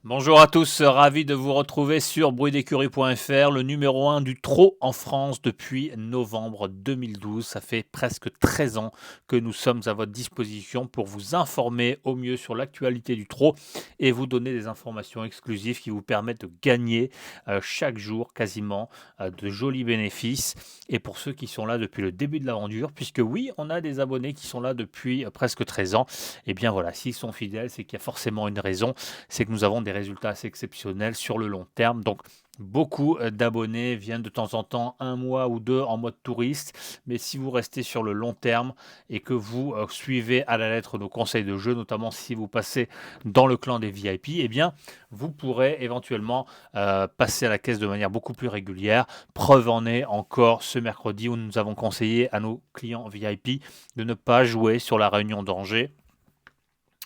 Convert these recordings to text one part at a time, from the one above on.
Bonjour à tous, ravi de vous retrouver sur bruitdécurie.fr, le numéro 1 du trot en France depuis novembre 2012. Ça fait presque 13 ans que nous sommes à votre disposition pour vous informer au mieux sur l'actualité du trot et vous donner des informations exclusives qui vous permettent de gagner chaque jour quasiment de jolis bénéfices. Et pour ceux qui sont là depuis le début de l'aventure, puisque oui, on a des abonnés qui sont là depuis presque 13 ans, et bien voilà, s'ils sont fidèles, c'est qu'il y a forcément une raison, c'est que nous avons des résultats assez exceptionnels sur le long terme. Donc, beaucoup d'abonnés viennent de temps en temps, un mois ou deux en mode touriste. Mais si vous restez sur le long terme et que vous suivez à la lettre nos conseils de jeu, notamment si vous passez dans le clan des VIP, eh bien, vous pourrez éventuellement passer à la caisse de manière beaucoup plus régulière. Preuve en est encore ce mercredi où nous avons conseillé à nos clients VIP de ne pas jouer sur la réunion d'Angers.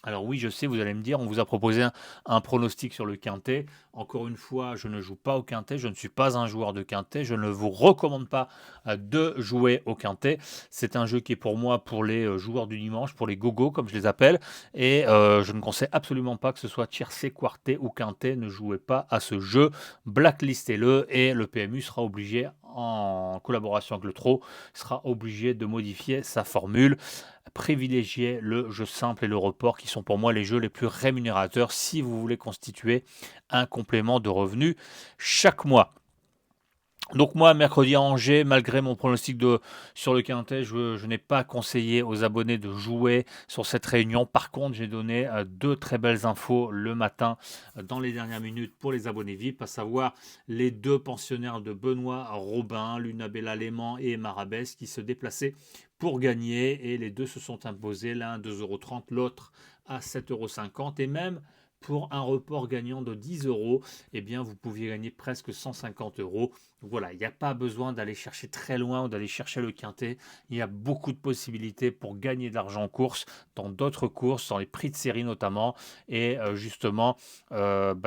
Alors oui, je sais, vous allez me dire, on vous a proposé un pronostic sur le quintet. Encore une fois, je ne joue pas au quintet, je ne suis pas un joueur de quintet, je ne vous recommande pas de jouer au quintet. C'est un jeu qui est pour moi pour les joueurs du dimanche, pour les gogos comme je les appelle, et je ne conseille absolument pas que ce soit tiercé, quartet ou quintet, ne jouez pas à ce jeu, blacklistez-le et le PMU sera obligé, en collaboration avec le trot, sera obligé de modifier sa formule. Privilégiez le jeu simple et le report qui sont pour moi les jeux les plus rémunérateurs si vous voulez constituer un complément de revenus chaque mois. Donc moi, mercredi à Angers, malgré mon pronostic sur le quintet, je n'ai pas conseillé aux abonnés de jouer sur cette réunion. Par contre, j'ai donné deux très belles infos le matin dans les dernières minutes pour les abonnés VIP, à savoir les deux pensionnaires de Benoît Robin, Lunabella Léman et Marabès, qui se déplaçaient pour gagner. Et les deux se sont imposés, l'un à 2,30 €, l'autre à 7,50 € et même pour un report gagnant de 10 euros, eh bien vous pouviez gagner presque 150 euros. Donc voilà, il n'y a pas besoin d'aller chercher très loin ou d'aller chercher le quintet. Il y a beaucoup de possibilités pour gagner de l'argent en course, dans d'autres courses, dans les prix de série notamment, et justement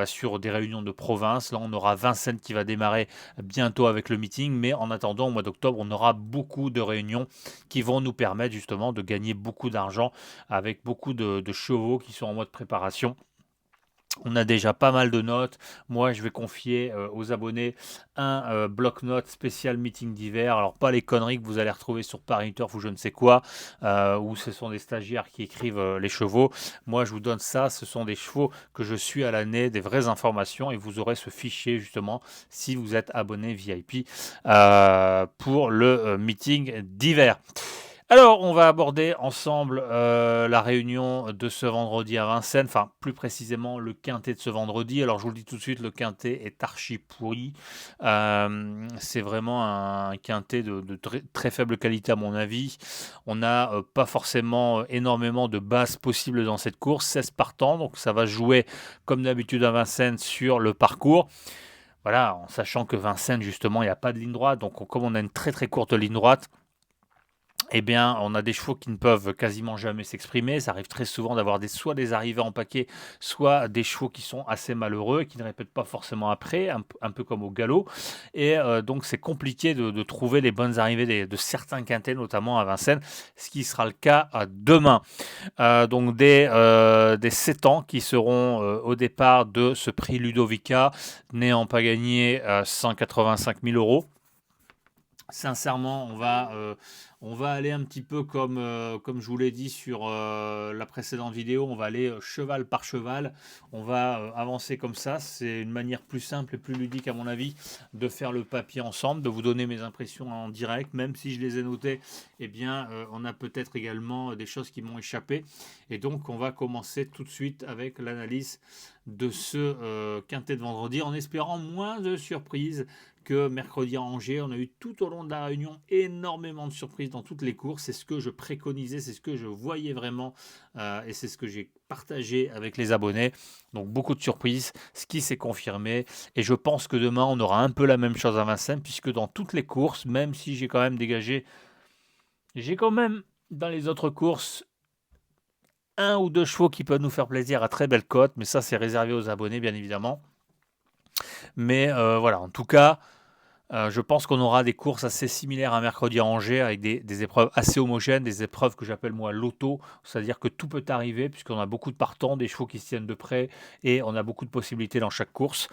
sur des réunions de province. Là, on aura Vincennes qui va démarrer bientôt avec le meeting, mais en attendant, au mois d'octobre, on aura beaucoup de réunions qui vont nous permettre justement de gagner beaucoup d'argent avec beaucoup de chevaux qui sont en mode préparation. On a déjà pas mal de notes. Moi, je vais confier aux abonnés un bloc-notes spécial meeting d'hiver. Alors, pas les conneries que vous allez retrouver sur Paris Turf ou je ne sais quoi, où ce sont des stagiaires qui écrivent les chevaux. Moi, je vous donne ça. Ce sont des chevaux que je suis à l'année, des vraies informations. Et vous aurez ce fichier, justement, si vous êtes abonné VIP pour le meeting d'hiver. Alors, on va aborder ensemble la réunion de ce vendredi à Vincennes, enfin plus précisément le quintet de ce vendredi. Alors je vous le dis tout de suite, le quintet est archi pourri. C'est vraiment un quintet de très faible qualité à mon avis. On n'a pas forcément énormément de bases possibles dans cette course, 16 partants, donc ça va jouer comme d'habitude à Vincennes sur le parcours. Voilà, en sachant que Vincennes justement, il n'y a pas de ligne droite, donc comme on a une très très courte ligne droite, eh bien, on a des chevaux qui ne peuvent quasiment jamais s'exprimer. Ça arrive très souvent d'avoir soit des arrivées en paquet, soit des chevaux qui sont assez malheureux et qui ne répètent pas forcément après, un peu comme au galop. Et donc, c'est compliqué de trouver les bonnes arrivées de certains quintets, notamment à Vincennes, ce qui sera le cas demain. Donc, des 7 ans qui seront au départ de ce prix Ludovica, n'ayant pas gagné 185 000 euros. Sincèrement, on va aller un petit peu comme je vous l'ai dit sur la précédente vidéo, on va aller cheval par cheval, on va avancer comme ça, c'est une manière plus simple et plus ludique à mon avis de faire le papier ensemble, de vous donner mes impressions en direct, même si je les ai notées, eh bien on a peut-être également des choses qui m'ont échappé, et donc on va commencer tout de suite avec l'analyse de ce quintet de vendredi, en espérant moins de surprises que mercredi à Angers. On a eu tout au long de la réunion énormément de surprises dans toutes les courses. C'est ce que je préconisais, c'est ce que je voyais vraiment et c'est ce que j'ai partagé avec les abonnés. Donc beaucoup de surprises, ce qui s'est confirmé. Et je pense que demain, on aura un peu la même chose à Vincennes, puisque dans toutes les courses, même si j'ai quand même dégagé, j'ai quand même dans les autres courses un ou deux chevaux qui peuvent nous faire plaisir à très belle cote, mais ça c'est réservé aux abonnés bien évidemment. Mais voilà, en tout cas, Je pense qu'on aura des courses assez similaires à mercredi à Angers avec des épreuves assez homogènes, des épreuves que j'appelle moi loto, c'est-à-dire que tout peut arriver puisqu'on a beaucoup de partants, des chevaux qui se tiennent de près et on a beaucoup de possibilités dans chaque course.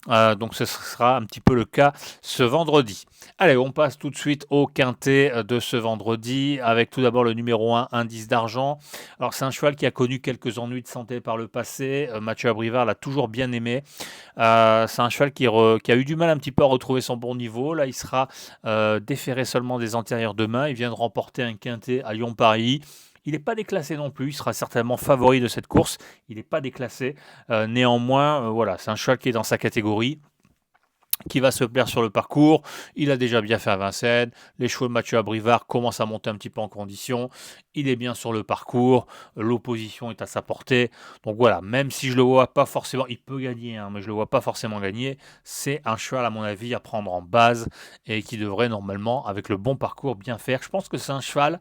Donc ce sera un petit peu le cas ce vendredi. Allez, on passe tout de suite au quintet de ce vendredi avec tout d'abord le numéro 1, Indice d'argent. Alors c'est un cheval qui a connu quelques ennuis de santé par le passé. Mathieu Abrivard l'a toujours bien aimé. C'est un cheval qui a eu du mal un petit peu à retrouver son bon niveau. Là, il sera déféré seulement des antérieurs demain. Il vient de remporter un quintet à Lyon-Paris. Il n'est pas déclassé non plus, il sera certainement favori de cette course. Il n'est pas déclassé. Néanmoins, voilà, c'est un cheval qui est dans sa catégorie, qui va se plaire sur le parcours. Il a déjà bien fait à Vincennes. Les chevaux de Mathieu Abrivard commencent à monter un petit peu en condition. Il est bien sur le parcours. L'opposition est à sa portée. Donc voilà, même si je le vois pas forcément, il peut gagner, hein, mais je le vois pas forcément gagner. C'est un cheval, à mon avis, à prendre en base et qui devrait normalement, avec le bon parcours, bien faire. Je pense que c'est un cheval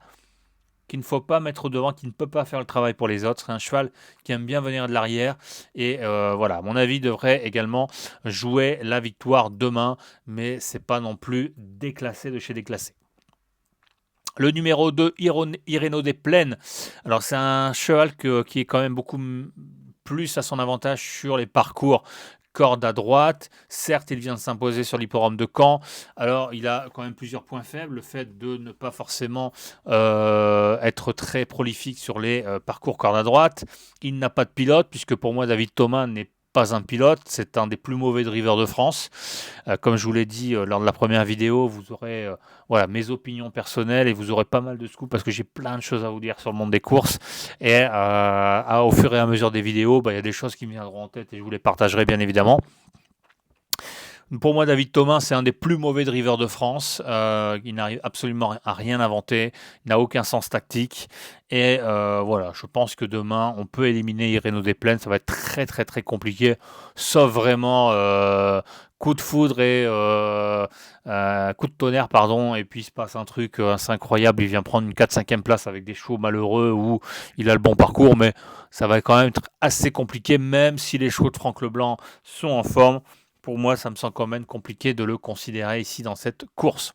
qu'il ne faut pas mettre devant, qui ne peut pas faire le travail pour les autres. C'est un cheval qui aime bien venir de l'arrière. Et voilà, à mon avis, devrait également jouer la victoire demain, mais c'est pas non plus déclassé de chez déclassé. Le numéro 2, Iréno des Plaines. Alors c'est un cheval qui est quand même beaucoup plus à son avantage sur les parcours corde à droite. Certes, il vient de s'imposer sur l'hipporome de Caen. Alors, il a quand même plusieurs points faibles. Le fait de ne pas forcément être très prolifique sur les parcours corde à droite. Il n'a pas de pilote, puisque pour moi, David Thomas n'est pas un pilote. C'est un des plus mauvais drivers de France. Comme je vous l'ai dit lors de la première vidéo, vous aurez voilà, mes opinions personnelles et vous aurez pas mal de scoops parce que j'ai plein de choses à vous dire sur le monde des courses. Et au fur et à mesure des vidéos, il y a des choses qui me viendront en tête et je vous les partagerai bien évidemment. Pour moi, David Thomas, c'est un des plus mauvais drivers de France. Il n'arrive absolument à rien inventer. Il n'a aucun sens tactique. Et voilà, je pense que demain, on peut éliminer Iréno des Plaines. Ça va être très, très, très compliqué. Sauf vraiment coup de foudre et coup de tonnerre, pardon. Et puis, il se passe un truc assez incroyable. Il vient prendre une 4-5e place avec des chevaux malheureux où il a le bon parcours. Mais ça va quand même être assez compliqué, même si les chevaux de Franck Leblanc sont en forme. Pour moi, ça me semble quand même compliqué de le considérer ici dans cette course.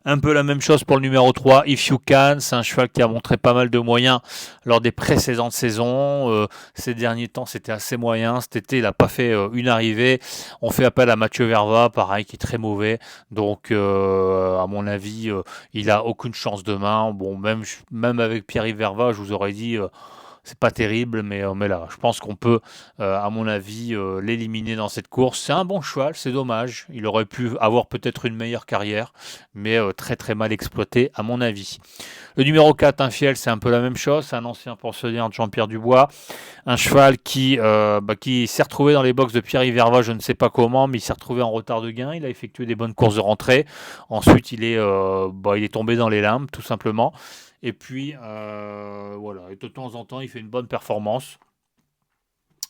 Un peu la même chose pour le numéro 3, If You Can. C'est un cheval qui a montré pas mal de moyens lors des précédentes saisons. Ces derniers temps, c'était assez moyen. Cet été, il n'a pas fait une arrivée. On fait appel à Mathieu Verva, pareil, qui est très mauvais. Donc, à mon avis, il n'a aucune chance demain. Bon, même avec Pierre-Yves Verva, je vous aurais dit... c'est pas terrible, mais là, je pense qu'on peut, à mon avis, l'éliminer dans cette course. C'est un bon cheval, c'est dommage. Il aurait pu avoir peut-être une meilleure carrière, mais très très mal exploité, à mon avis. Le numéro 4, Infiel, c'est un peu la même chose. C'est un ancien pensionnaire de Jean-Pierre Dubois. Un cheval qui s'est retrouvé dans les box de Pierre-Yves Verva, je ne sais pas comment, mais il s'est retrouvé en retard de gain. Il a effectué des bonnes courses de rentrée. Ensuite, il est tombé dans les limbes, tout simplement. Et puis, voilà, et de temps en temps, il fait une bonne performance.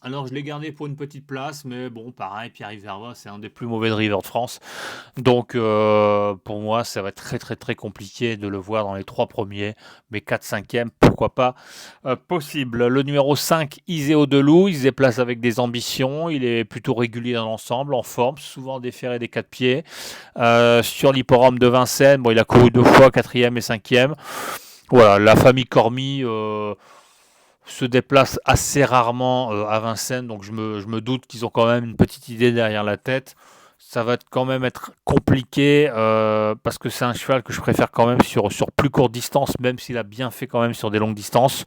Alors, je l'ai gardé pour une petite place, mais bon, pareil, Pierre-Yves Verva, c'est un des plus mauvais drivers de France. Donc, pour moi, ça va être très, très, très compliqué de le voir dans les 3 premiers, mais 4-5e, pourquoi pas possible. Le numéro 5, Iséo Delou, il se déplace avec des ambitions, il est plutôt régulier dans l'ensemble, en forme, souvent déféré des 4 pieds. Sur l'hipporome de Vincennes, il a couru 2 fois, 4e et 5e. Voilà, la famille Cormy se déplace assez rarement à Vincennes, donc je me doute qu'ils ont quand même une petite idée derrière la tête. Ça va quand même être compliqué parce que c'est un cheval que je préfère quand même sur plus courte distance, même s'il a bien fait quand même sur des longues distances.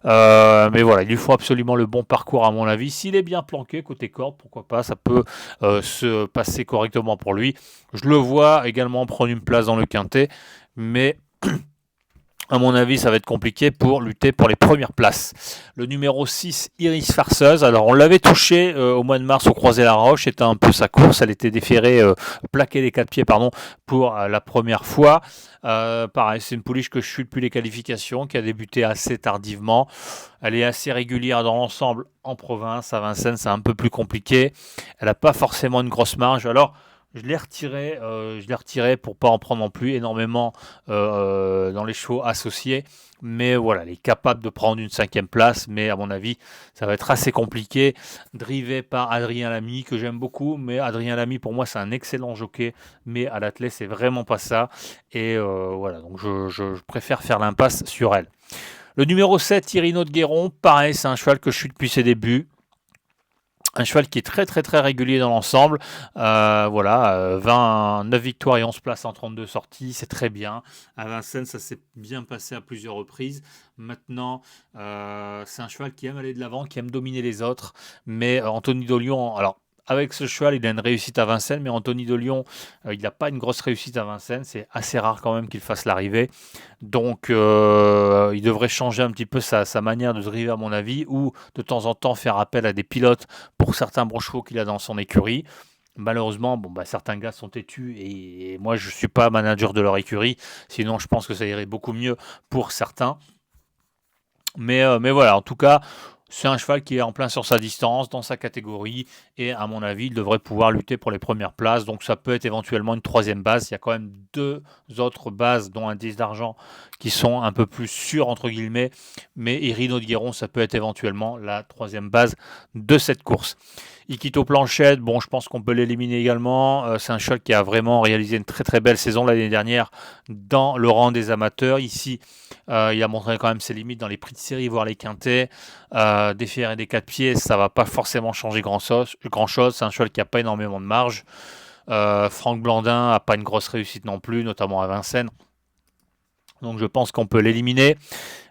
Mais voilà, il lui faut absolument le bon parcours à mon avis. S'il est bien planqué côté corde, pourquoi pas, ça peut se passer correctement pour lui. Je le vois également prendre une place dans le quintet, mais... à mon avis, ça va être compliqué pour lutter pour les premières places. Le numéro 6, Iris Farceuse. Alors, on l'avait touché au mois de mars au Croisé-la-Roche. C'était un peu sa course. Elle était déférée, plaquée des 4 pieds, pour la première fois. Pareil, c'est une pouliche que je suis depuis les qualifications, qui a débuté assez tardivement. Elle est assez régulière dans l'ensemble en province. À Vincennes, c'est un peu plus compliqué. Elle n'a pas forcément une grosse marge. Alors, je l'ai retiré pour pas en prendre non plus énormément dans les chevaux associés. Mais voilà, il est capable de prendre une 5e place, mais à mon avis, ça va être assez compliqué. Drivé par Adrien Lamy, que j'aime beaucoup, mais Adrien Lamy, pour moi, c'est un excellent jockey, mais à l'athlète, c'est vraiment pas ça. Et voilà, donc je préfère faire l'impasse sur elle. Le numéro 7, Irino de Guéron, pareil, c'est un cheval que je suis depuis ses débuts. Un cheval qui est très très très régulier dans l'ensemble. Voilà, 29 victoires et 11 places en 32 sorties, c'est très bien. À Vincennes, ça s'est bien passé à plusieurs reprises. Maintenant, c'est un cheval qui aime aller de l'avant, qui aime dominer les autres. Mais Anthony Dolion, alors avec ce cheval, il a une réussite à Vincennes, mais Anthony Dolion, il n'a pas une grosse réussite à Vincennes. C'est assez rare quand même qu'il fasse l'arrivée. Donc, il devrait changer un petit peu sa manière de driver, à mon avis, ou de temps en temps faire appel à des pilotes pour certains bons chevaux qu'il a dans son écurie. Malheureusement, bon, bah, certains gars sont têtus et moi, je ne suis pas manager de leur écurie. Sinon, je pense que ça irait beaucoup mieux pour certains. Mais voilà, en tout cas, c'est un cheval qui est en plein sur sa distance, dans sa catégorie, et à mon avis, il devrait pouvoir lutter pour les premières places. Donc ça peut être éventuellement une 3e base. Il y a quand même 2 autres bases, dont un 10 d'argent, qui sont un peu plus sûrs, entre guillemets. Mais Irino de Guéron, ça peut être éventuellement la 3e base de cette course. Ikito Planchette, bon, je pense qu'on peut l'éliminer également. C'est un cheval qui a vraiment réalisé une très très belle saison l'année dernière dans le rang des amateurs. Ici, il a montré quand même ses limites dans les prix de série, voire les quintés. Des fers et des 4 pieds, ça ne va pas forcément changer grand-chose. C'est un cheval qui n'a pas énormément de marge. Franck Blandin n'a pas une grosse réussite non plus, notamment à Vincennes. Donc je pense qu'on peut l'éliminer.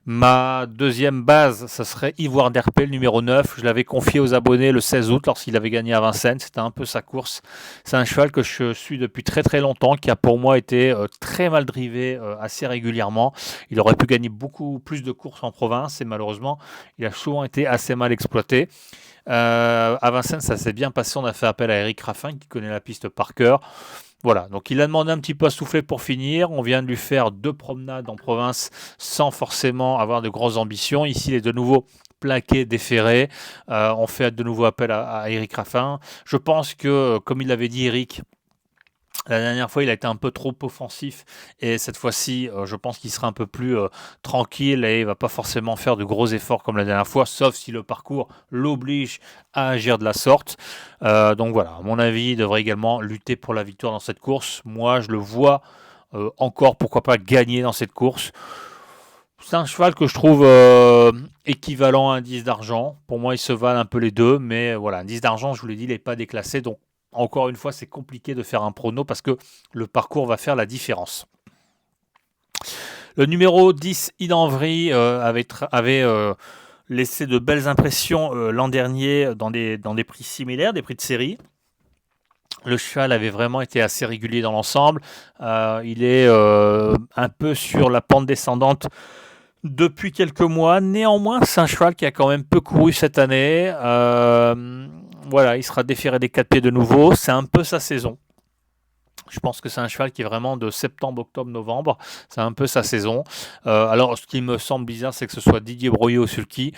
Ma 2e base, ça serait Ivoire d'Herpé, le numéro 9. Je l'avais confié aux abonnés le 16 août lorsqu'il avait gagné à Vincennes. C'était un peu sa course. C'est un cheval que je suis depuis très très longtemps, qui a pour moi été très mal drivé assez régulièrement. Il aurait pu gagner beaucoup plus de courses en province et malheureusement, il a souvent été assez mal exploité. À Vincennes, ça s'est bien passé. On a fait appel à Eric Raffin qui connaît la piste par cœur. Voilà, donc il a demandé un petit peu à souffler pour finir. On vient de lui faire 2 promenades en province sans forcément avoir de grosses ambitions. Ici, il est de nouveau plaqué, déféré. On fait de nouveau appel à Eric Raffin. Je pense que, comme il l'avait dit Eric, la dernière fois, il a été un peu trop offensif et cette fois-ci, je pense qu'il sera un peu plus tranquille et il va pas forcément faire de gros efforts comme la dernière fois, sauf si le parcours l'oblige à agir de la sorte. Donc voilà, à mon avis, il devrait également lutter pour la victoire dans cette course. Moi, je le vois encore, pourquoi pas, gagner dans cette course. C'est un cheval que je trouve équivalent à un 10 d'argent. Pour moi, ils se valent un peu les deux, mais voilà, un 10 d'argent, je vous l'ai dit, il n'est pas déclassé, donc encore une fois, c'est compliqué de faire un prono parce que le parcours va faire la différence. Le numéro 10, Idanvry, avait laissé de belles impressions l'an dernier dans des prix similaires, des prix de série. Le cheval avait vraiment été assez régulier dans l'ensemble. Il est un peu sur la pente descendante depuis quelques mois. Néanmoins, c'est un cheval qui a quand même peu couru cette année. Voilà, il sera déféré des 4 pieds de nouveau. C'est un peu sa saison. Je pense que c'est un cheval qui est vraiment de septembre, octobre, novembre. C'est un peu sa saison. Alors, ce qui me semble bizarre, c'est que ce soit Didier Broyot au sulky.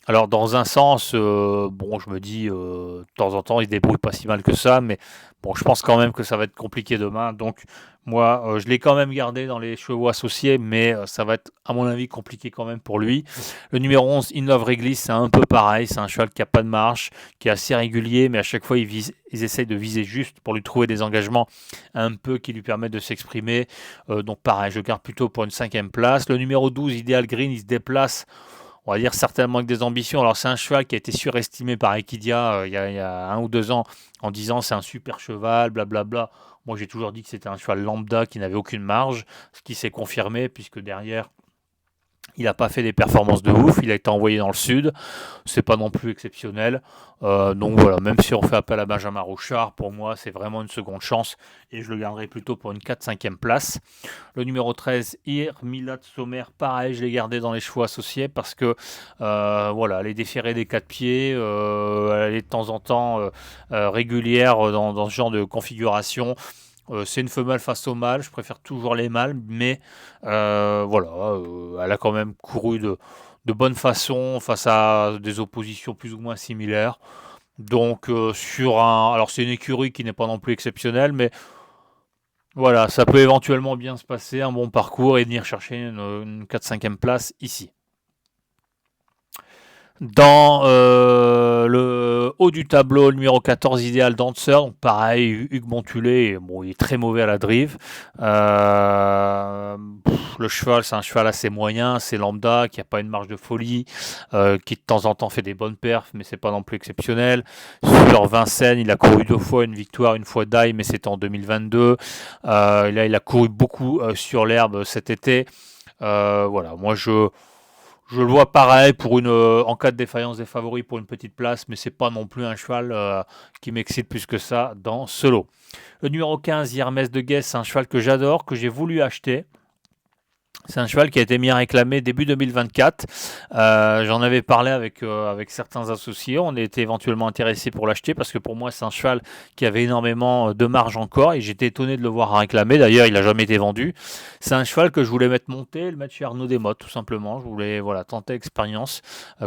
Alors, dans un sens, bon, je me dis, de temps en temps, il se débrouille pas si mal que ça, mais bon, je pense quand même que ça va être compliqué demain. Donc, moi, je l'ai quand même gardé dans les chevaux associés, mais ça va être, à mon avis, compliqué quand même pour lui. Le numéro 11, Innov Reglis, c'est un peu pareil. C'est un cheval qui n'a pas de marche, qui est assez régulier, mais à chaque fois, ils essayent de viser juste pour lui trouver des engagements un peu qui lui permettent de s'exprimer. Donc, pareil, je garde plutôt pour une 5e place. Le numéro 12, Ideal Green, il se déplace, on va dire certainement avec des ambitions. Alors c'est un cheval qui a été surestimé par Equidia il y a 1 ou 2 ans en disant c'est un super cheval, blablabla. Moi j'ai toujours dit que c'était un cheval lambda qui n'avait aucune marge, ce qui s'est confirmé puisque derrière il n'a pas fait des performances de ouf, il a été envoyé dans le sud, c'est pas non plus exceptionnel. Donc voilà, même si on fait appel à Benjamin Rouchard, pour moi c'est vraiment une seconde chance et je le garderai plutôt pour une 4-5e place. Le numéro 13, Milat Sommer, pareil, je l'ai gardé dans les chevaux associés parce que voilà, elle est déférée des 4 pieds, elle est de temps en temps régulière dans ce genre de configuration. C'est une femelle face au mâle, je préfère toujours les mâles, mais voilà, elle a quand même couru de bonne façon face à des oppositions plus ou moins similaires. Donc alors c'est une écurie qui n'est pas non plus exceptionnelle, mais voilà, ça peut éventuellement bien se passer, un bon parcours et venir chercher une 4-5e place ici. Dans le haut du tableau, le numéro 14, Ideal Dancer, donc pareil, Hugues Montulé, bon, il est très mauvais à la drive. Le cheval, c'est un cheval assez moyen, c'est lambda, qui n'a pas une marge de folie, qui de temps en temps fait des bonnes perfs, mais c'est pas non plus exceptionnel. Sur Vincennes, il a couru 2 fois, une victoire, une fois d'ail, mais c'était en 2022. Là, il a couru beaucoup sur l'herbe cet été. Voilà, moi je le vois pareil en cas de défaillance des favoris pour une petite place, mais c'est pas non plus un cheval qui m'excite plus que ça dans ce lot. Le numéro 15, Hermès de Guess, c'est un cheval que j'adore, que j'ai voulu acheter. C'est un cheval qui a été mis à réclamer début 2024. J'en avais parlé avec certains associés. On était éventuellement intéressés pour l'acheter parce que pour moi, c'est un cheval qui avait énormément de marge encore et j'étais étonné de le voir à réclamer. D'ailleurs, il n'a jamais été vendu. C'est un cheval que je voulais mettre monter, le mettre chez Arnaud Desmottes, tout simplement. Je voulais tenter l'expérience,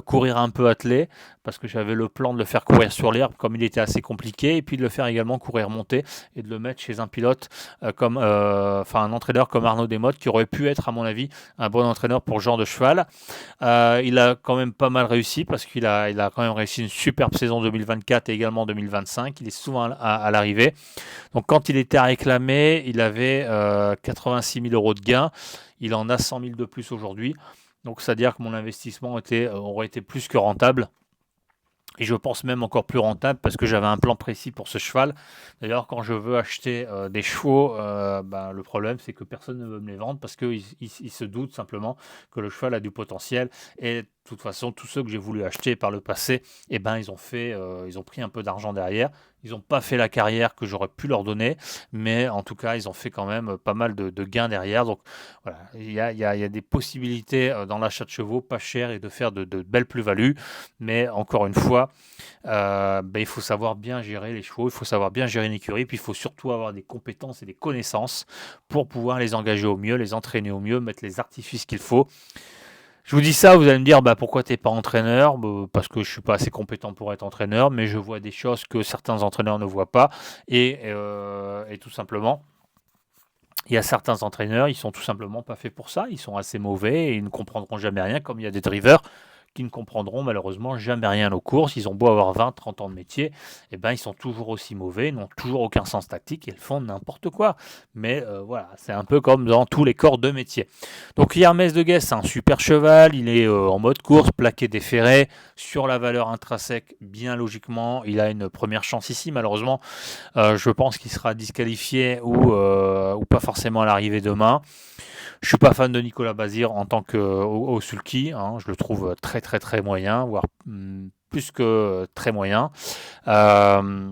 courir un peu attelé parce que j'avais le plan de le faire courir sur l'herbe comme il était assez compliqué et puis de le faire également courir monter et de le mettre chez un pilote un entraîneur comme Arnaud Desmottes qui aurait pu être à mon avis un bon entraîneur pour ce genre de cheval. Il a quand même pas mal réussi parce qu'il a quand même réussi une superbe saison 2024 et également 2025. Il est souvent à l'arrivée. Donc quand il était à réclamer, il avait 86 000 euros de gains. Il en a 100 000 de plus aujourd'hui. Donc c'est-à-dire que mon investissement aurait été plus que rentable. Et je pense même encore plus rentable parce que j'avais un plan précis pour ce cheval. D'ailleurs, quand je veux acheter des chevaux, le problème c'est que personne ne veut me les vendre parce qu'ils se doutent simplement que le cheval a du potentiel. Et de toute façon, tous ceux que j'ai voulu acheter par le passé, ils ont pris un peu d'argent derrière. Ils n'ont pas fait la carrière que j'aurais pu leur donner, mais en tout cas, ils ont fait quand même pas mal de gains derrière. Donc voilà, il y a des possibilités dans l'achat de chevaux pas chers et de faire de belles plus-values. Mais encore une fois, il faut savoir bien gérer les chevaux, il faut savoir bien gérer une écurie, puis il faut surtout avoir des compétences et des connaissances pour pouvoir les engager au mieux, les entraîner au mieux, mettre les artifices qu'il faut. Je vous dis ça, vous allez me dire pourquoi t'es pas entraîneur? Parce que je suis pas assez compétent pour être entraîneur, mais je vois des choses que certains entraîneurs ne voient pas et tout simplement. Il y a certains entraîneurs, ils sont tout simplement pas faits pour ça, ils sont assez mauvais et ils ne comprendront jamais rien, comme il y a des drivers qui ne comprendront malheureusement jamais rien aux courses. Ils ont beau avoir 20, 30 ans de métier, ils sont toujours aussi mauvais, n'ont toujours aucun sens tactique et ils font n'importe quoi. Mais voilà, c'est un peu comme dans tous les corps de métier. Donc Hermès de Guess, c'est un super cheval, il est en mode course, plaqué déféré, sur la valeur intrinsèque, bien logiquement, il a une première chance ici, malheureusement. Je pense qu'il sera disqualifié ou pas forcément à l'arrivée demain. Je suis pas fan de Nicolas Bazir en tant que au sulky, hein, je le trouve très très très moyen, voire plus que très moyen. Euh,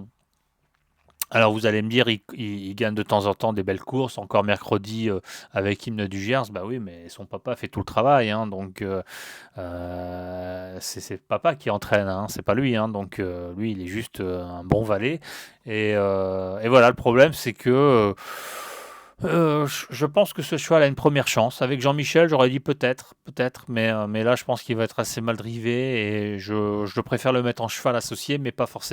alors vous allez me dire, il gagne de temps en temps des belles courses, encore mercredi avec Hymne du Gers, bah oui, mais son papa fait tout le travail, hein, donc c'est papa qui entraîne, hein, c'est pas lui, hein, donc lui il est juste un bon valet. Et voilà, le problème c'est que je pense que ce cheval a une première chance. Avec Jean-Michel, j'aurais dit peut-être, mais là je pense qu'il va être assez mal drivé et je préfère le mettre en cheval associé, mais pas forcément.